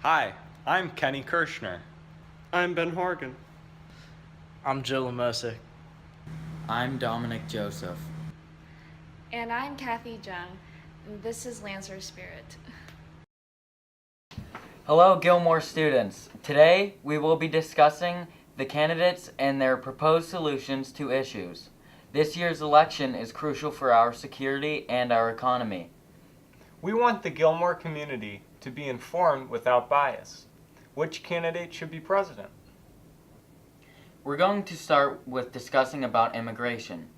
Hi, I'm Kenny Kirshner. I'm Ben Horgan. I'm Gilmour. I'm Dominic Joseph. And I'm Kathy Jung. This is Lancer Spirit. Hello, Gilmour students. Today, we will be discussing the candidates and their proposed solutions to issues. This year's election is crucial for our security and our economy. We want the Gilmour community to be informed without bias. Which candidate should be president? We're going to start with discussing about immigration.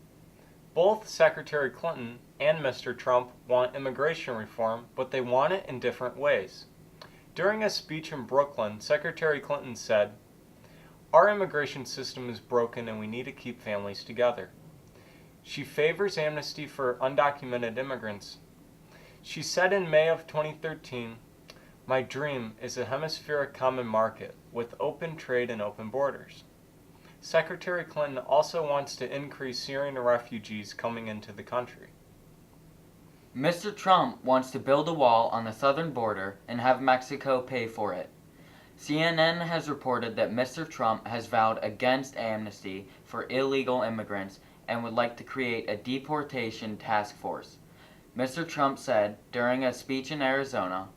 Both Secretary Clinton and Mr. Trump want immigration reform, but they want it in different ways. During a speech in Brooklyn, Secretary Clinton said, "Our immigration system is broken and we need to keep families together." She favors amnesty for undocumented immigrants. She said in May of 2013, "My dream is a hemispheric common market with open trade and open borders." Secretary Clinton also wants to increase Syrian refugees coming into the country. Mr. Trump wants to build a wall on the southern border and have Mexico pay for it. CNN has reported that Mr. Trump has vowed against amnesty for illegal immigrants and would like to create a deportation task force. Mr. Trump said during a speech in Arizona,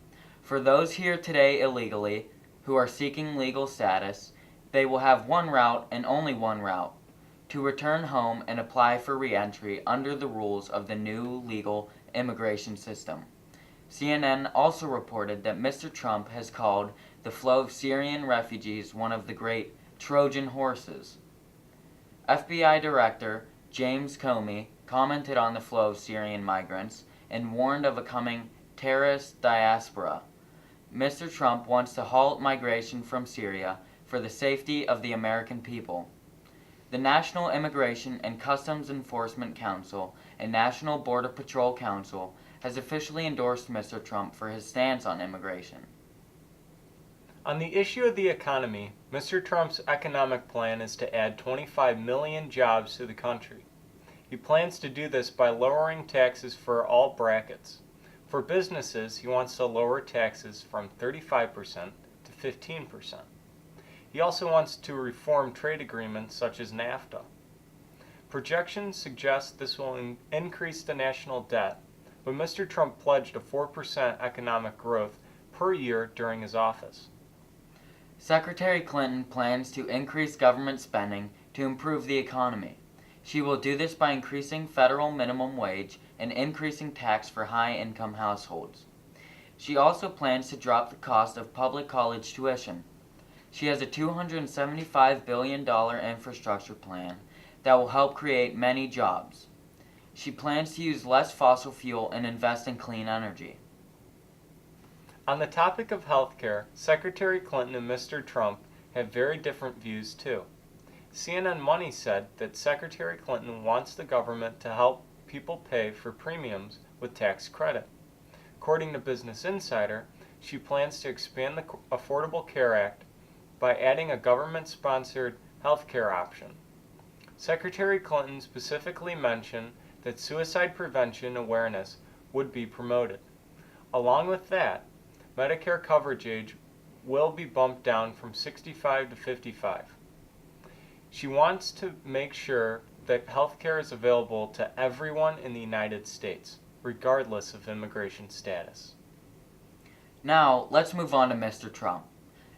"For those here today illegally, who are seeking legal status, they will have one route and only one route, to return home and apply for re-entry under the rules of the new legal immigration system." CNN also reported that Mr. Trump has called the flow of Syrian refugees one of the great Trojan horses. FBI Director James Comey commented on the flow of Syrian migrants and warned of a coming terrorist diaspora. Mr. Trump wants to halt migration from Syria for the safety of the American people. The National Immigration and Customs Enforcement Council and National Border Patrol Council has officially endorsed Mr. Trump for his stance on immigration. On the issue of the economy, Mr. Trump's economic plan is to add 25 million jobs to the country. He plans to do this by lowering taxes for all brackets. For businesses, he wants to lower taxes from 35% to 15%. He also wants to reform trade agreements such as NAFTA. Projections suggest this will increase the national debt, but Mr. Trump pledged a 4% economic growth per year during his office. Secretary Clinton plans to increase government spending to improve the economy. She will do this by increasing federal minimum wage and increasing tax for high-income households. She also plans to drop the cost of public college tuition. She has a $275 billion infrastructure plan that will help create many jobs. She plans to use less fossil fuel and invest in clean energy. On the topic of healthcare, Secretary Clinton and Mr. Trump have very different views too. CNN Money said that Secretary Clinton wants the government to help people pay for premiums with tax credit. According to Business Insider, she plans to expand the Affordable Care Act by adding a government-sponsored health care option. Secretary Clinton specifically mentioned that suicide prevention awareness would be promoted. Along with that, Medicare coverage age will be bumped down from 65 to 55. She wants to make sure that health care is available to everyone in the United States, regardless of immigration status. Now, let's move on to Mr. Trump.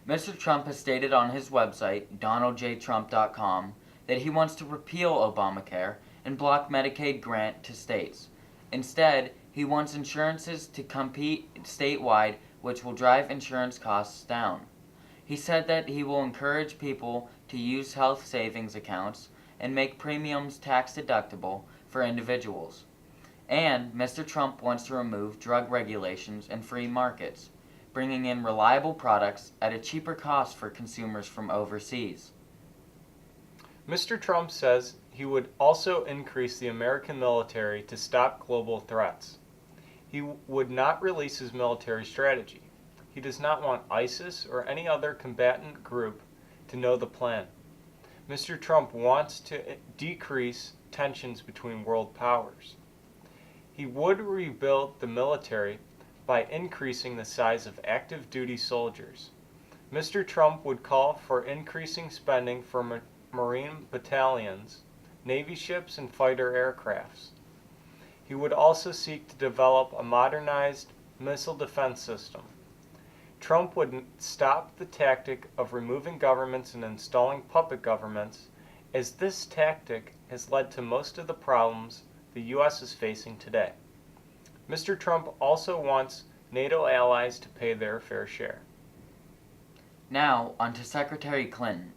Mr. Trump has stated on his website, donaldjtrump.com, that he wants to repeal Obamacare and block Medicaid grant to states. Instead, he wants insurances to compete statewide, which will drive insurance costs down. He said that he will encourage people to use health savings accounts and make premiums tax deductible for individuals. And Mr. Trump wants to remove drug regulations and free markets, bringing in reliable products at a cheaper cost for consumers from overseas. Mr. Trump says he would also increase the American military to stop global threats. He would not release his military strategy. He does not want ISIS or any other combatant group to know the plan. Mr. Trump wants to decrease tensions between world powers. He would rebuild the military, by increasing the size of active duty soldiers. Mr. Trump would call for increasing spending for Marine battalions, Navy ships, and fighter aircrafts. He would also seek to develop a modernized missile defense system. Trump would stop the tactic of removing governments and installing puppet governments, as this tactic has led to most of the problems the U.S. is facing today. Mr. Trump also wants NATO allies to pay their fair share. Now, on to Secretary Clinton.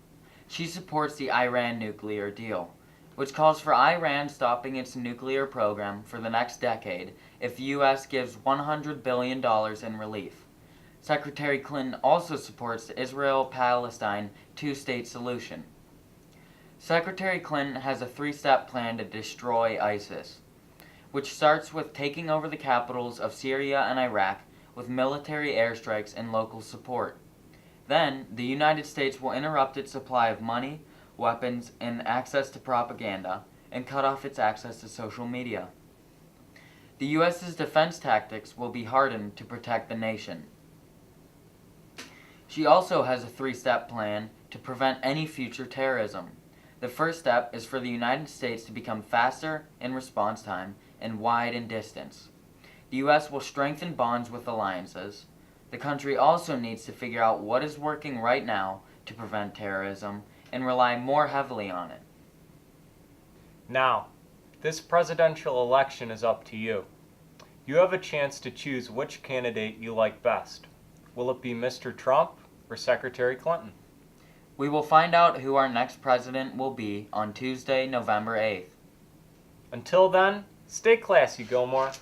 She supports the Iran nuclear deal, which calls for Iran stopping its nuclear program for the next decade if the U.S. gives $100 billion in relief. Secretary Clinton also supports the Israel-Palestine two-state solution. Secretary Clinton has a three-step plan to destroy ISIS, which starts with taking over the capitals of Syria and Iraq with military airstrikes and local support. Then, the United States will interrupt its supply of money, weapons, and access to propaganda, and cut off its access to social media. The U.S.'s defense tactics will be hardened to protect the nation. She also has a three-step plan to prevent any future terrorism. The first step is for the United States to become faster in response time and wide in distance. The U.S. will strengthen bonds with alliances. The country also needs to figure out what is working right now to prevent terrorism and rely more heavily on it. Now, this presidential election is up to you. You have a chance to choose which candidate you like best. Will it be Mr. Trump or Secretary Clinton? We will find out who our next president will be on Tuesday, November 8th. Until then, stay classy, Gilmour.